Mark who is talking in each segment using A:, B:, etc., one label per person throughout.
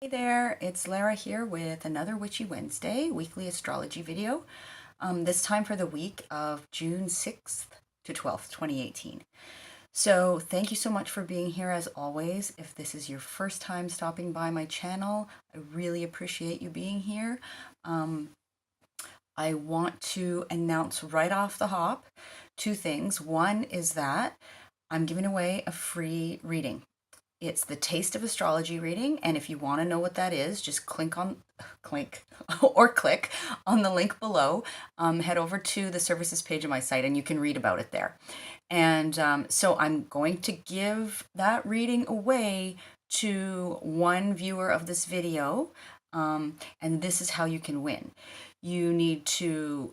A: Hey there, it's Lara here with another Witchy Wednesday weekly astrology video, this time for the week of June 6th to 12th, 2018. So thank you so much for being here as always. If this is your first time stopping by my channel, I really appreciate you being here. I want to announce right off the hop two things. One is that I'm giving away a free reading. It's the Taste of Astrology reading, and if you want to know what that is, just click or click on the link below. Head over to the services page of my site, and you can read about it there. And so I'm going to give that reading away to one viewer of this video, and this is how you can win. You need to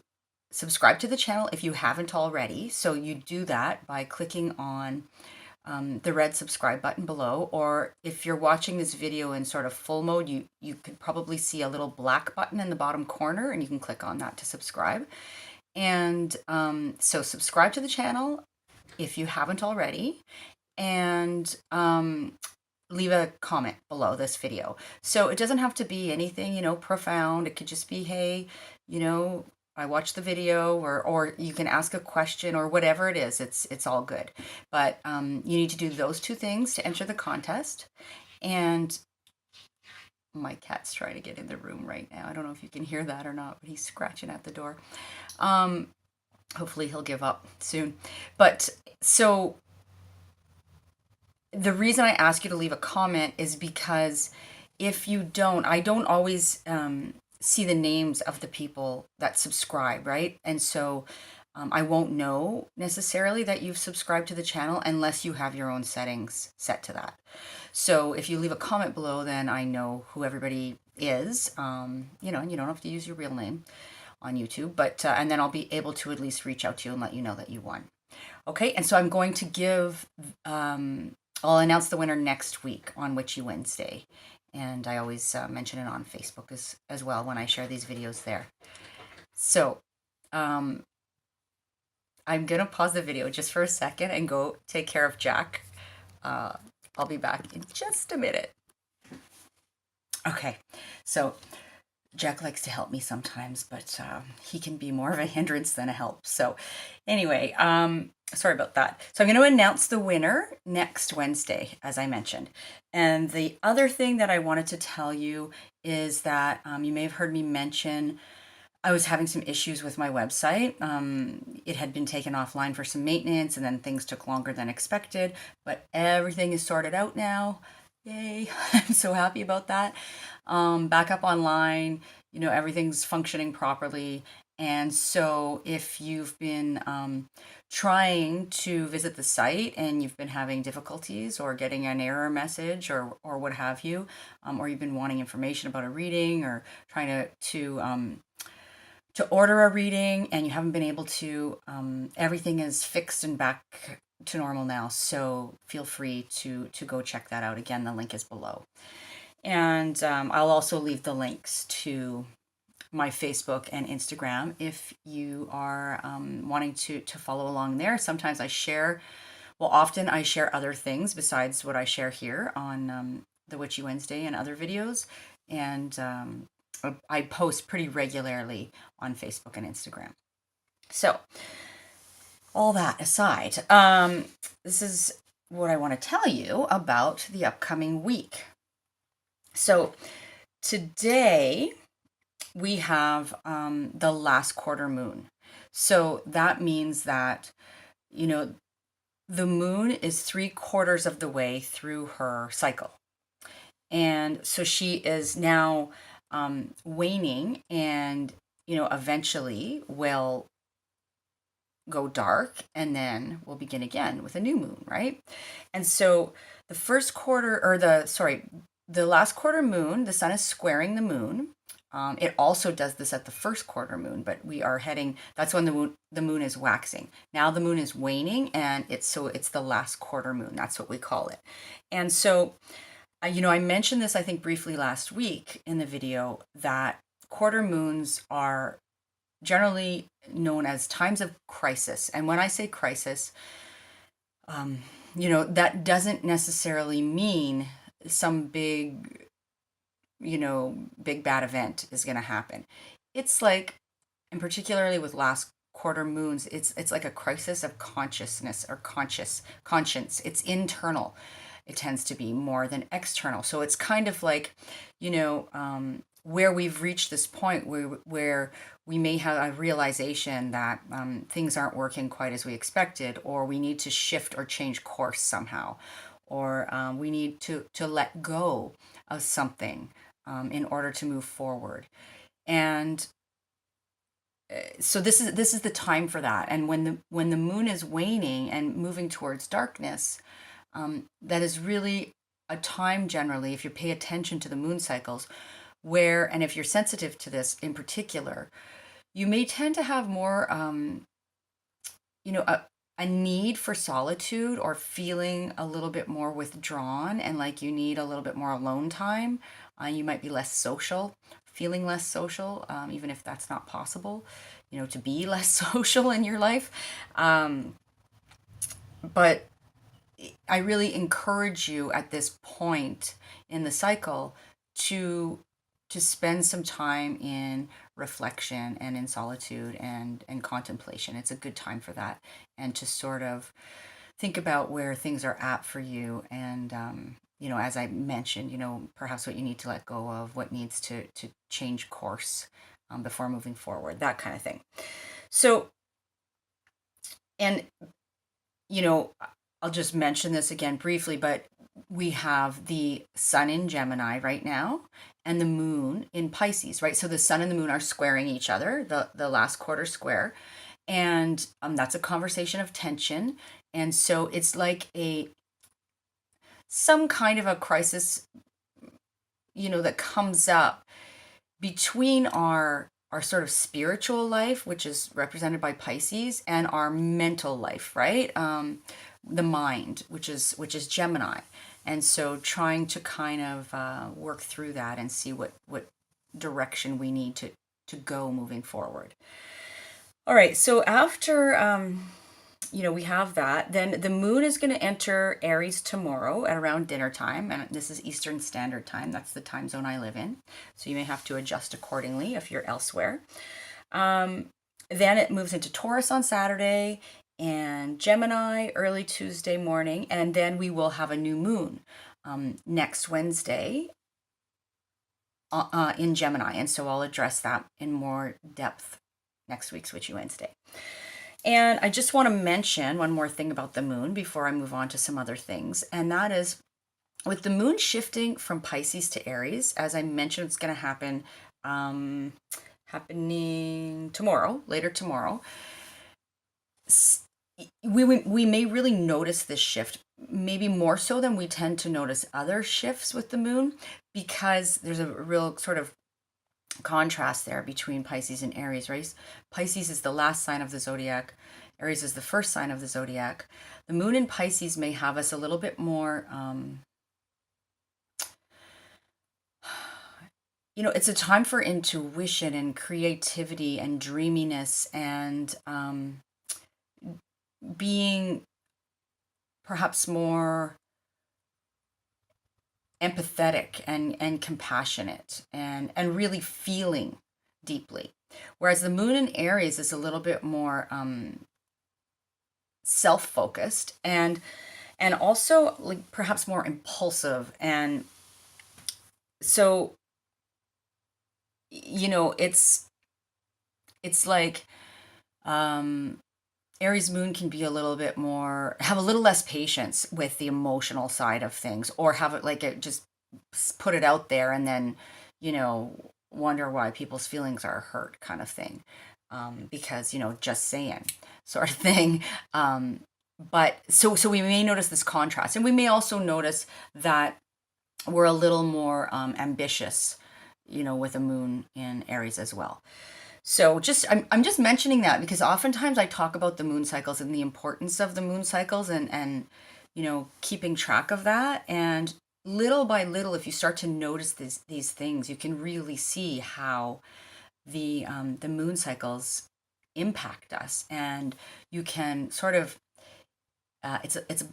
A: subscribe to the channel if you haven't already. So you do that by clicking on the red subscribe button below, or if you're watching this video in sort of full mode, you could probably see a little black button in the bottom corner, and you can click on that to subscribe. And so subscribe to the channel if you haven't already, and leave a comment below this video. So it doesn't have to be anything, profound. It could just be, hey, I watched the video, or you can ask a question or whatever it is. It's all good. But you need to do those two things to enter the contest. And my cat's trying to get in the room right now. I don't know if you can hear that or not, but he's scratching at the door. Hopefully he'll give up soon. But so the reason I ask you to leave a comment is because if you don't, I don't always see the names of the people that subscribe, right? And so I won't know necessarily that you've subscribed to the channel unless you have your own settings set to that. So if you leave a comment below, then I know who everybody is, and you don't have to use your real name on YouTube, but and then I'll be able to at least reach out to you and let you know that you won. Okay, and so I'm going to give, I'll announce the winner next week on Witchy Wednesday. And I always mention it on Facebook as well when I share these videos there. So I'm going to pause the video just for a second and go take care of Jack. I'll be back in just a minute. Okay, so Jack likes to help me sometimes, but he can be more of a hindrance than a help. So anyway, sorry about that. So I'm going to announce the winner next Wednesday, as I mentioned. And the other thing that I wanted to tell you is that you may have heard me mention I was having some issues with my website. It had been taken offline for some maintenance, and then things took longer than expected, but everything is sorted out now. Yay, I'm so happy about that. Back up online, everything's functioning properly. And so if you've been trying to visit the site and you've been having difficulties or getting an error message or what have you, or you've been wanting information about a reading or trying to order a reading and you haven't been able to, everything is fixed and back to normal now. So feel free to go check that out. Again, the link is below. And I'll also leave the links to my Facebook and Instagram if you are wanting to follow along there. Sometimes I share, often I share other things besides what I share here on the Witchy Wednesday and other videos. And I post pretty regularly on Facebook and Instagram. So all that aside, this is what I want to tell you about the upcoming week. So today we have the last quarter moon. So that means that, the moon is 3/4 of the way through her cycle. And so she is now waning and, eventually will go dark and then we'll begin again with a new moon, right? And so the first quarter, or the last quarter moon, the sun is squaring the moon. It also does this at the first quarter moon, but we are heading, that's when the moon is waxing. Now the moon is waning and it's the last quarter moon. That's what we call it. And so, I mentioned this, I think, briefly last week in the video, that quarter moons are generally known as times of crisis. And when I say crisis, that doesn't necessarily mean some big big bad event is going to happen. It's like, and particularly with last quarter moons, it's like a crisis of consciousness or conscience. It's internal. It tends to be more than external. So it's kind of like, where we've reached this point where we may have a realization that things aren't working quite as we expected, or we need to shift or change course somehow, or we need to let go of something in order to move forward. And so this is the time for that. And when the moon is waning and moving towards darkness, that is really a time, generally, if you pay attention to the moon cycles, where, and if you're sensitive to this in particular, you may tend to have more a need for solitude, or feeling a little bit more withdrawn, and like you need a little bit more alone time. You might be less social, feeling less social, even if that's not possible, to be less social in your life. But I really encourage you at this point in the cycle to spend some time in reflection and in solitude and contemplation. It's a good time for that, and to sort of think about where things are at for you, and as I mentioned, perhaps what you need to let go of, what needs to change course before moving forward, that kind of thing. So, and I'll just mention this again briefly, but we have the sun in Gemini right now and the moon in Pisces, right? So the sun and the moon are squaring each other, the last quarter square. And that's a conversation of tension. And so it's like some kind of a crisis, that comes up between our sort of spiritual life, which is represented by Pisces, and our mental life, right? The mind, which is Gemini. And so trying to kind of work through that and see what direction we need to go moving forward. All right, so after we have that, then the moon is going to enter Aries tomorrow at around dinner time, and this is Eastern Standard Time. That's the time zone I live in, so you may have to adjust accordingly if you're elsewhere. Then it moves into Taurus on Saturday, and Gemini early Tuesday morning, and then we will have a new moon next Wednesday in Gemini, and so I'll address that in more depth next week, Switchy Wednesday. And I just want to mention one more thing about the moon before I move on to some other things, and that is, with the moon shifting from Pisces to Aries, as I mentioned, it's going to happen happening tomorrow, later tomorrow. We may really notice this shift, maybe more so than we tend to notice other shifts with the moon, because there's a real sort of contrast there between Pisces and Aries, right? Pisces is the last sign of the zodiac. Aries is the first sign of the zodiac. The moon in Pisces may have us a little bit more, it's a time for intuition and creativity and dreaminess, and being perhaps more empathetic and compassionate, and really feeling deeply. Whereas the moon in Aries is a little bit more self-focused, and also like perhaps more impulsive. And so it's like Aries moon can be have a little less patience with the emotional side of things, or have it like it just put it out there and then, wonder why people's feelings are hurt, kind of thing. Because, just saying sort of thing. But so we may notice this contrast, and we may also notice that we're a little more ambitious, with a moon in Aries as well. So I'm just mentioning that because oftentimes I talk about the moon cycles and the importance of the moon cycles, and keeping track of that. And little by little, if you start to notice these things, you can really see how the moon cycles impact us, and you can sort of it's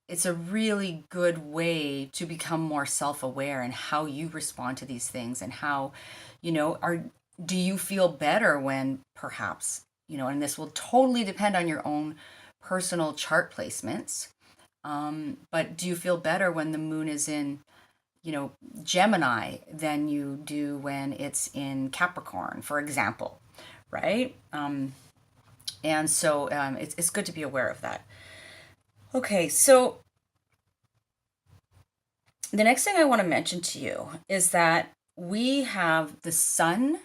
A: it's a really good way to become more self-aware in how you respond to these things, and how, do you feel better when perhaps, and this will totally depend on your own personal chart placements. But do you feel better when the moon is in, Gemini than you do when it's in Capricorn, for example, right? And so it's good to be aware of that. Okay, so the next thing I want to mention to you is that we have the Sun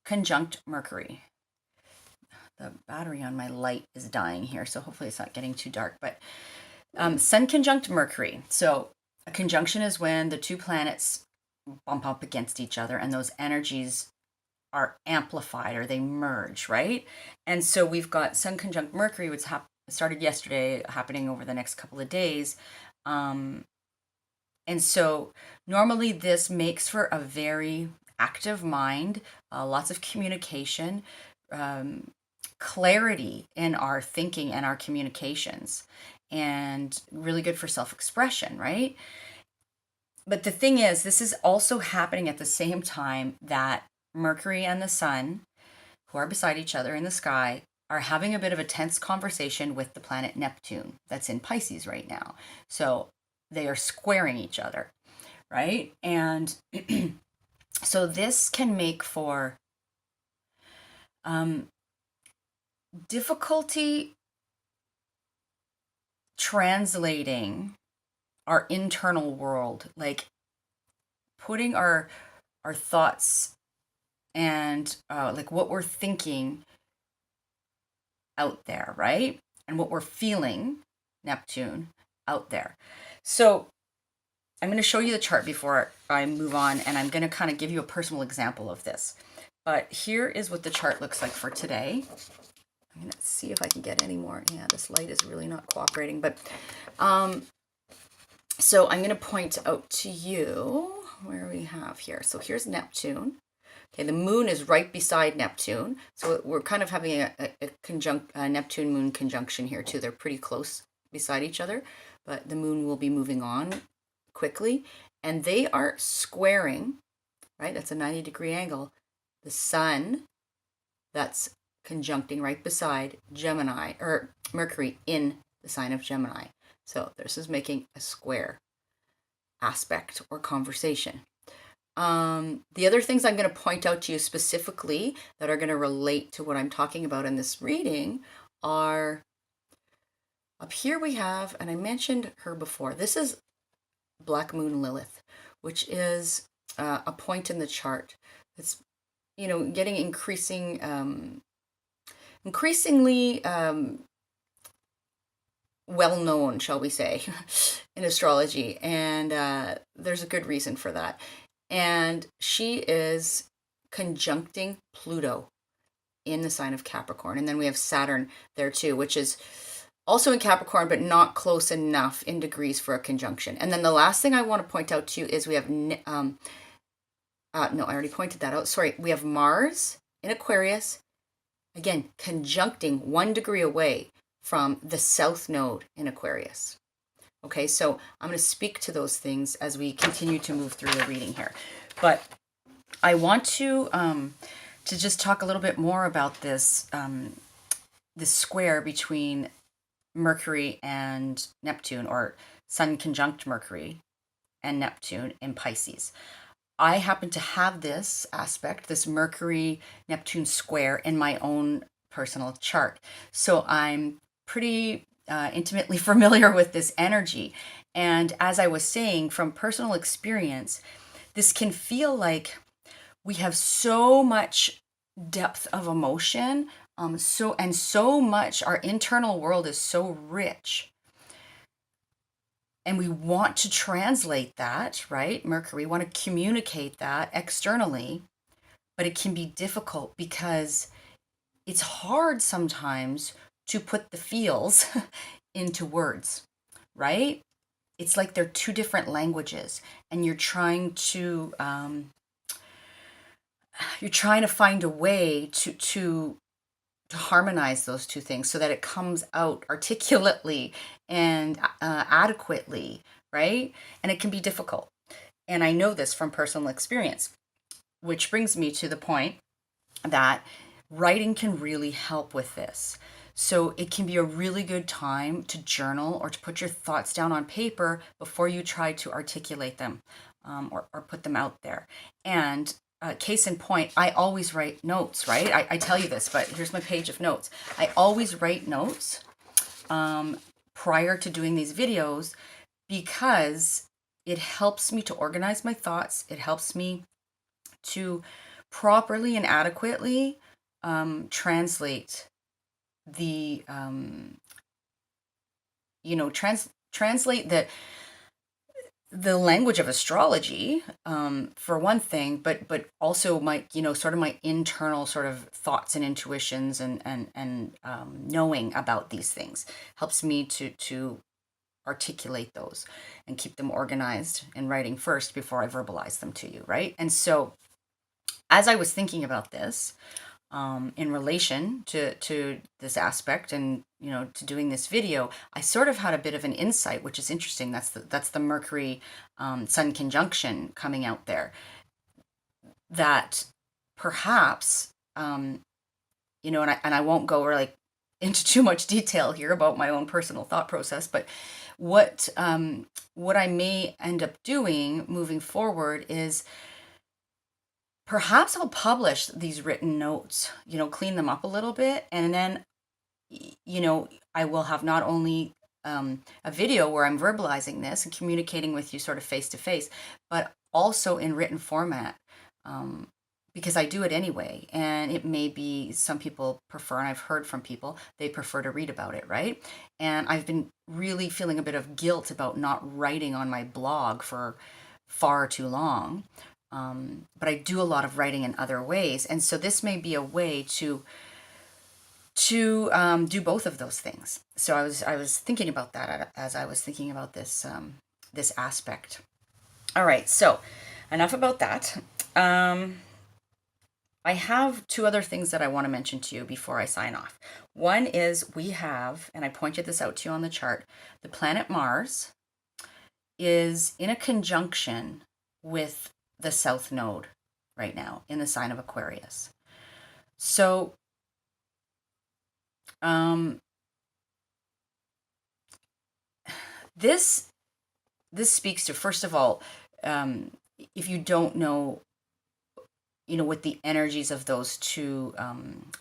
A: conjunct Mercury. The battery on my light is dying here, so hopefully it's not getting too dark. But Sun conjunct Mercury. So a conjunction is when the two planets bump up against each other and those energies are amplified, or they merge, right? And so we've got Sun conjunct Mercury, which started yesterday, happening over the next couple of days. And so normally this makes for a very active mind, lots of communication, clarity in our thinking and our communications, and really good for self-expression, right? But the thing is, this is also happening at the same time that Mercury and the Sun, who are beside each other in the sky, are having a bit of a tense conversation with the planet Neptune that's in Pisces right now. So they are squaring each other, right? And so this can make for difficulty translating our internal world, like putting our thoughts and like what we're thinking out there, right? And what we're feeling, Neptune, out there. So I'm going to show you the chart before I move on, and I'm going to kind of give you a personal example of this. But here is what the chart looks like for today. I'm going to see if I can get any more. Yeah, this light is really not cooperating. But so I'm going to point out to you where we have here. So here's Neptune. Okay, the moon is right beside Neptune. So we're kind of having a Neptune-moon conjunction here too. They're pretty close beside each other, but the moon will be moving on quickly. And they are squaring, right? That's a 90-degree angle. The Sun, that's conjuncting right beside Gemini, or Mercury in the sign of Gemini. So this is making a square aspect or conversation. The other things I'm going to point out to you specifically that are going to relate to what I'm talking about in this reading are up here we have, and I mentioned her before, this is Black Moon Lilith, which is a point in the chart that's, getting increasingly well known, shall we say, in astrology, and there's a good reason for that. And she is conjuncting Pluto in the sign of Capricorn, and then we have Saturn there too, which is also in Capricorn, but not close enough in degrees for a conjunction. And then the last thing I want to point out to you is we have no, I already pointed that out. Sorry, we have Mars in Aquarius, again conjuncting 1 degree away from the South Node in Aquarius. Okay, so I'm going to speak to those things as we continue to move through the reading here. But I want to just talk a little bit more about this this square between Mercury and Neptune, or Sun conjunct Mercury and Neptune in Pisces. I happen to have this aspect, this Mercury-Neptune square, in my own personal chart. So I'm pretty intimately familiar with this energy. And as I was saying, from personal experience, this can feel like we have so much depth of emotion, so much, our internal world is so rich. And we want to translate that, right? Mercury, we want to communicate that externally, but it can be difficult because it's hard sometimes to put the feels into words, right? It's like they're two different languages, and you're trying to find a way to harmonize those two things so that it comes out articulately and adequately, right? And it can be difficult. And I know this from personal experience, which brings me to the point that writing can really help with this. So it can be a really good time to journal or to put your thoughts down on paper before you try to articulate them, or put them out there. And case in point, I always write notes, right? I tell you this, but here's my page of notes. I always write notes prior to doing these videos because it helps me to organize my thoughts. It helps me to properly and adequately translate the translate the language of astrology, for one thing, but also my, sort of my internal sort of thoughts and intuitions and knowing about these things helps me to articulate those and keep them organized in writing first before I verbalize them to you, right? And so as I was thinking about this, in relation to this aspect and to doing this video, I sort of had a bit of an insight, which is interesting. That's the Mercury Sun conjunction coming out there. That perhaps and I won't go like into too much detail here about my own personal thought process, but what I may end up doing moving forward is perhaps I'll publish these written notes, clean them up a little bit, and then, I will have not only a video where I'm verbalizing this and communicating with you sort of face to face, but also in written format, because I do it anyway. And it may be some people prefer, and I've heard from people, they prefer to read about it, right? And I've been really feeling a bit of guilt about not writing on my blog for far too long. But I do a lot of writing in other ways, and so this may be a way to do both of those things. So I was thinking about that as I was thinking about this this aspect. All right, so enough about that. I have two other things that I want to mention to you before I sign off. One is we have, and I pointed this out to you on the chart, the planet Mars is in a conjunction with the South Node right now in the sign of Aquarius. So this speaks to, first of all, if you don't know, what the energies of those two,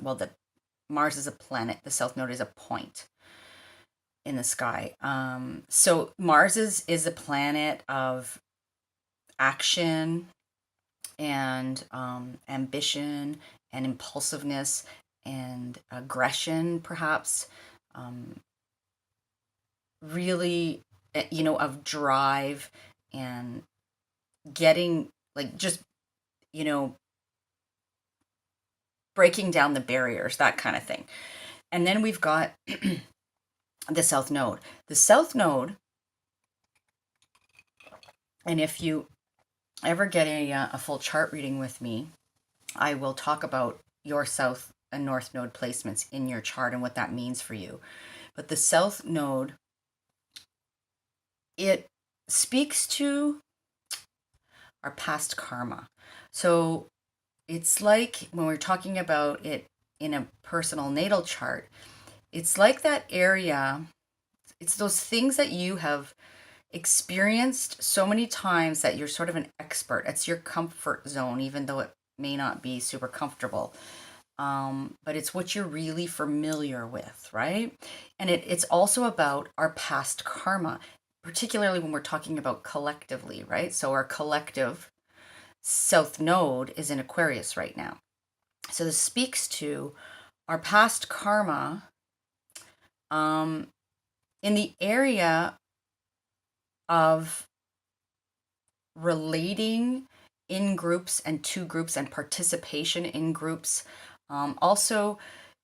A: well, the Mars is a planet, the South Node is a point in the sky. So Mars is a planet of action and ambition and impulsiveness and aggression, perhaps, really, of drive and getting, like, just, breaking down the barriers, that kind of thing. And then we've got the South Node. The South Node, and if you ever get a full chart reading with me, I will talk about your South and North Node placements in your chart and what that means for you. But the South Node, it speaks to our past karma. So it's like when we're talking about it in a personal natal chart, it's like that area, it's those things that you have experienced so many times that you're sort of an expert. It's your comfort zone, even though it may not be super comfortable. But it's what you're really familiar with, right? And it's also about our past karma, particularly when we're talking about collectively, right? So our collective South Node is in Aquarius right now. So this speaks to our past karma in the area of relating in groups and to groups and participation in groups. Also,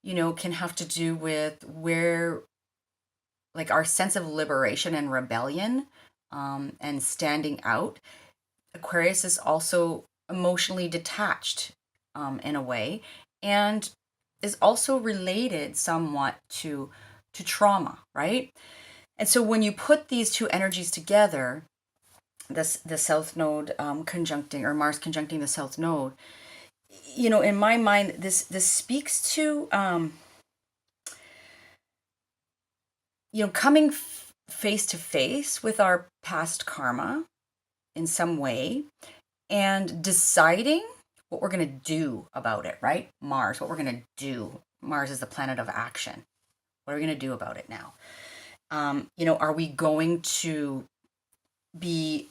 A: can have to do with where, like, our sense of liberation and rebellion, and standing out. Aquarius is also emotionally detached, in a way. And is also related somewhat to trauma, right? And so when you put these two energies together, the south node conjuncting, or Mars conjuncting the south node, in my mind, this speaks to coming face to face with our past karma in some way and deciding what we're going to do about it, right? Mars, what we're going to do. Mars is the planet of action. What are we going to do about it now? Are we going to be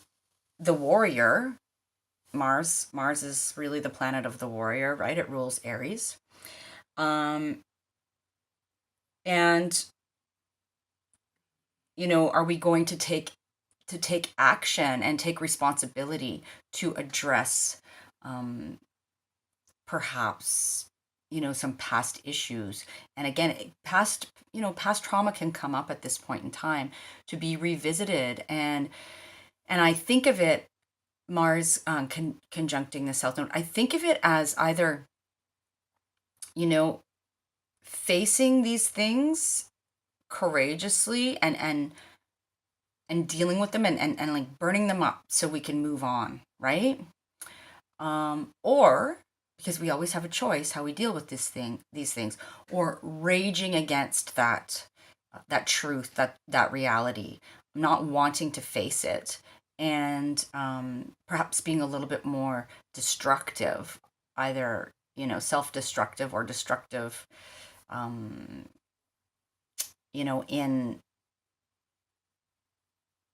A: the warrior? Mars is really the planet of the warrior, right? It rules Aries. And are we going to take action and take responsibility to address perhaps some past issues? And again, past trauma can come up at this point in time to be revisited. And I think of it, Mars conjuncting the south node, I think of it as either facing these things courageously and dealing with them and like burning them up so we can move on, right? Or because we always have a choice how we deal with these things, or raging against that truth, that reality, not wanting to face it, and perhaps being a little bit more destructive, either self-destructive or destructive,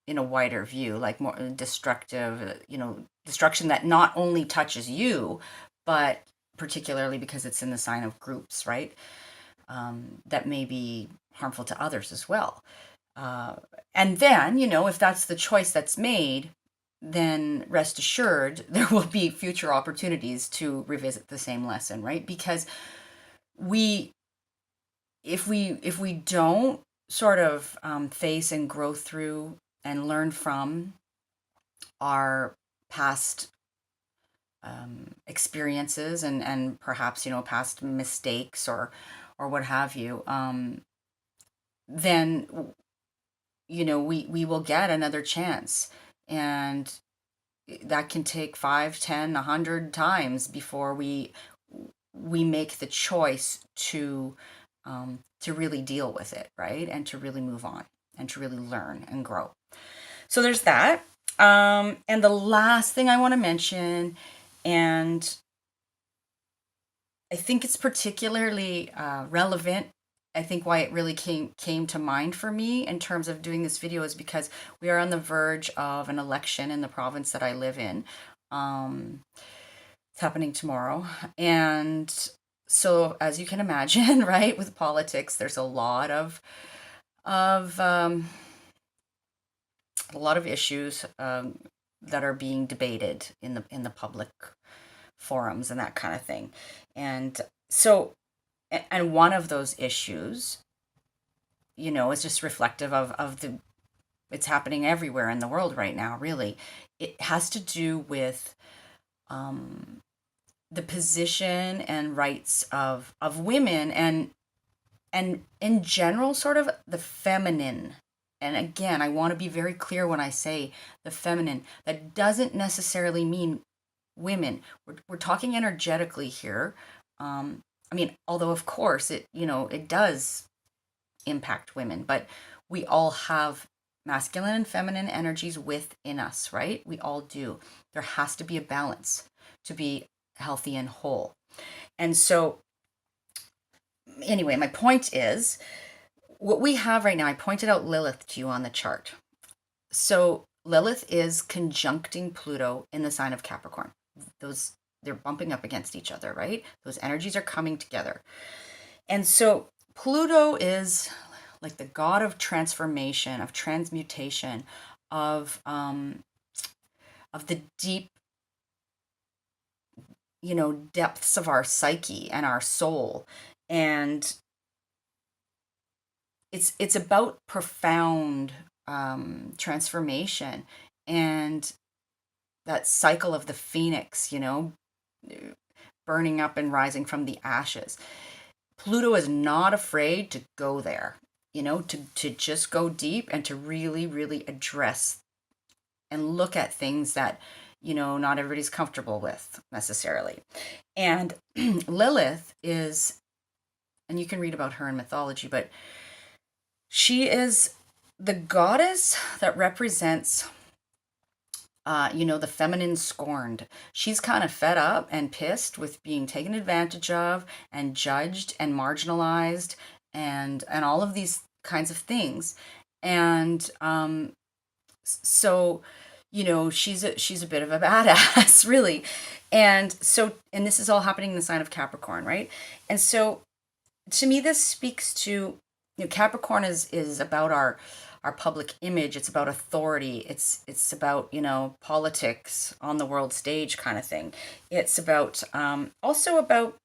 A: in a wider view, like more destructive, destruction that not only touches you, but particularly because it's in the sign of groups, right? That may be harmful to others as well. And then, if that's the choice that's made, then rest assured there will be future opportunities to revisit the same lesson, right? Because if we don't sort of face and grow through and learn from our past experiences and perhaps past mistakes or what have you, then we will get another chance, and that can take 5, 10, 100 times before we make the choice to really deal with it, right? And to really move on and to really learn and grow. So there's that. And the last thing I want to mention, and I think it's particularly relevant, I think why it really came to mind for me in terms of doing this video, is because we are on the verge of an election in the province that I live in. It's happening tomorrow. And so, as you can imagine, right, with politics, there's a lot of issues that are being debated in the public forums and that kind of thing. And so, and one of those issues, is just reflective of the, it's happening everywhere in the world right now, really. It has to do with the position and rights of women, and in general, sort of the feminine. And again, I want to be very clear when I say the feminine. That doesn't necessarily mean women. We're talking energetically here. I mean, although of course it does impact women, but we all have masculine and feminine energies within us, right? We all do. There has to be a balance to be healthy and whole. And so, anyway, my point is, what we have right now, I pointed out Lilith to you on the chart. So Lilith is conjuncting Pluto in the sign of Capricorn. They're bumping up against each other, right? Those energies are coming together. And so Pluto is like the god of transformation, of transmutation, of the deep, depths of our psyche and our soul. And it's about profound transformation, and that cycle of the phoenix, burning up and rising from the ashes. Pluto is not afraid to go there, you know, to just go deep and to really, really address and look at things that, you know, not everybody's comfortable with necessarily. And Lilith is, and you can read about her in mythology, but she is the goddess that represents, you know, the feminine scorned. She's kind of fed up and pissed with being taken advantage of and judged and marginalized and all of these kinds of things. And so, you know, she's a bit of a badass, really. And this is all happening in the sign of Capricorn, right? And so to me this speaks to, you know, Capricorn is about our public image. It's about authority. It's about, you know, politics on the world stage kind of thing. It's about also about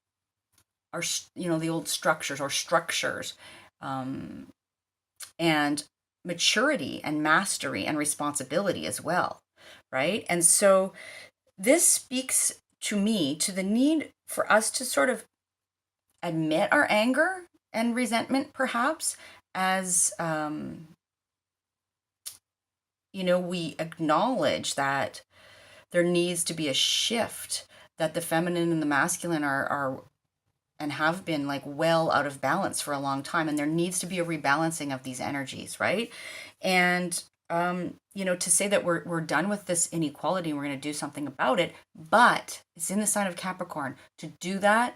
A: our, you know, the old structures, um, and maturity and mastery and responsibility as well, right? And so this speaks to me to the need for us to sort of admit our anger and resentment, perhaps, as you know, we acknowledge that there needs to be a shift, that the feminine and the masculine are and have been like well out of balance for a long time, and there needs to be a rebalancing of these energies, right? And you know, to say that we're done with this inequality and we're going to do something about it, but it's in the sign of Capricorn to do that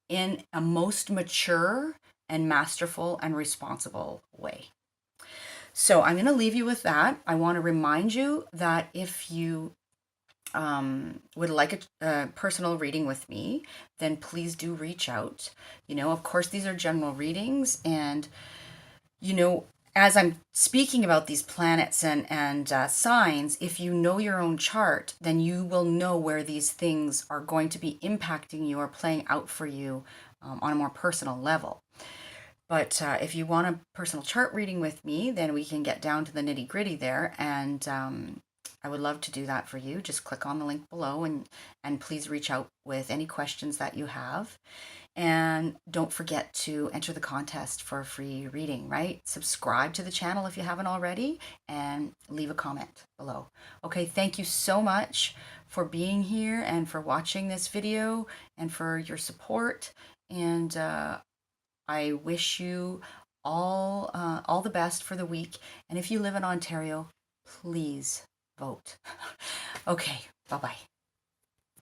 A: in a most mature and masterful and responsible way. So I'm going to leave you with that. I want to remind you that if you would like a personal reading with me, then please do reach out. You know, of course, these are general readings, and you know, as I'm speaking about these planets and signs, if you know your own chart, then you will know where these things are going to be impacting you or playing out for you on a more personal level. But if you want a personal chart reading with me, then we can get down to the nitty gritty there. And I would love to do that for you. Just click on the link below and please reach out with any questions that you have. And don't forget to enter the contest for a free reading, right? Subscribe to the channel if you haven't already and leave a comment below. Okay, thank you so much for being here and for watching this video and for your support. And I wish you all the best for the week. And if you live in Ontario, please vote. Okay, bye-bye.